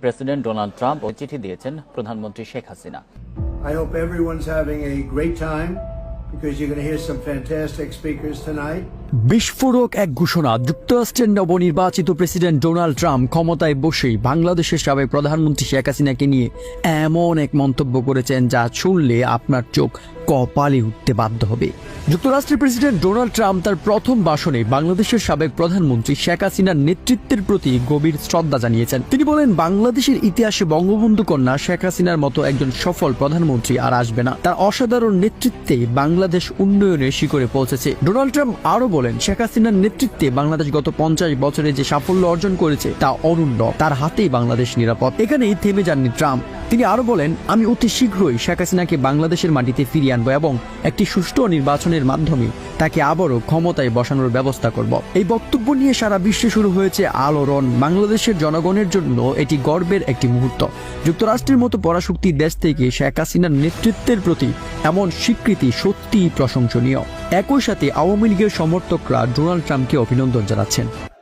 President Donald Trump চিঠি দিয়েছেন প্রধানমন্ত্রী Sheikh Hasina. I hope everyone's having a great time because you're going to hear some fantastic speakers tonight. বিস্ফোরক এক ঘোষণা। যুক্তরাষ্ট্রের নবনির্বাচিত প্রেসিডেন্ট ডোনাল্ড ট্রাম্প ক্ষমতায় বসেই বাংলাদেশের সাবেক প্রধানমন্ত্রী শেখ হাসিনাকে নিয়ে এমন এক মন্তব্য করেছেন যা শুনলে আপনার চোখ কপালে উঠতে বাধ্য হবে। যুক্তরাষ্ট্রের প্রেসিডেন্ট ডোনাল্ড ট্রাম্প তার প্রথম ভাষণে বাংলাদেশের সাবেক প্রধানমন্ত্রী শেখ হাসিনার নেতৃত্বের প্রতি গভীর শ্রদ্ধা জানিয়েছেন। তিনি বলেন, বাংলাদেশের ইতিহাসে বঙ্গবন্ধু কন্যা শেখ হাসিনার মতো একজন সফল প্রধানমন্ত্রী আর আসবে না। তার অসাধারণ নেতৃত্বে বাংলাদেশ উন্নয়নের শিখরে পৌঁছেছে। ডোনাল্ড ট্রাম্প আরো বলেন, শেখ হাসিনার নেতৃত্বে বাংলাদেশ গত 50 বছরে যে সাফল্য অর্জন করেছে তা অনন্য, তার হাতেই বাংলাদেশ নিরাপদ। এখানেই থেমে যাননি ট্রাম্প। তিনি আরো বলেন, আমি অতি শীঘ্রই শেখ হাসিনাকে বাংলাদেশের মাটিতে ফিরিয়ে আনবো এবং একটি সুষ্ঠু নির্বাচনের মাধ্যমে তাকে আবারও ক্ষমতায় বসানোর ব্যবস্থা করব। এই বক্তব্য নিয়ে সারা বিশ্বে শুরু হয়েছে আলোড়ন। বাংলাদেশের জনগণের জন্য এটি গর্বের একটি মুহূর্ত। যুক্তরাষ্ট্রের মতো পরাশক্তি দেশ থেকে শেখ হাসিনার নেতৃত্বের প্রতি এমন স্বীকৃতি সত্যিই প্রশংসনীয়। একই সাথে আওয়ামী লীগের সমর্থকরা ডোনাল্ড ট্রাম্পকে অভিনন্দন জানাচ্ছেন।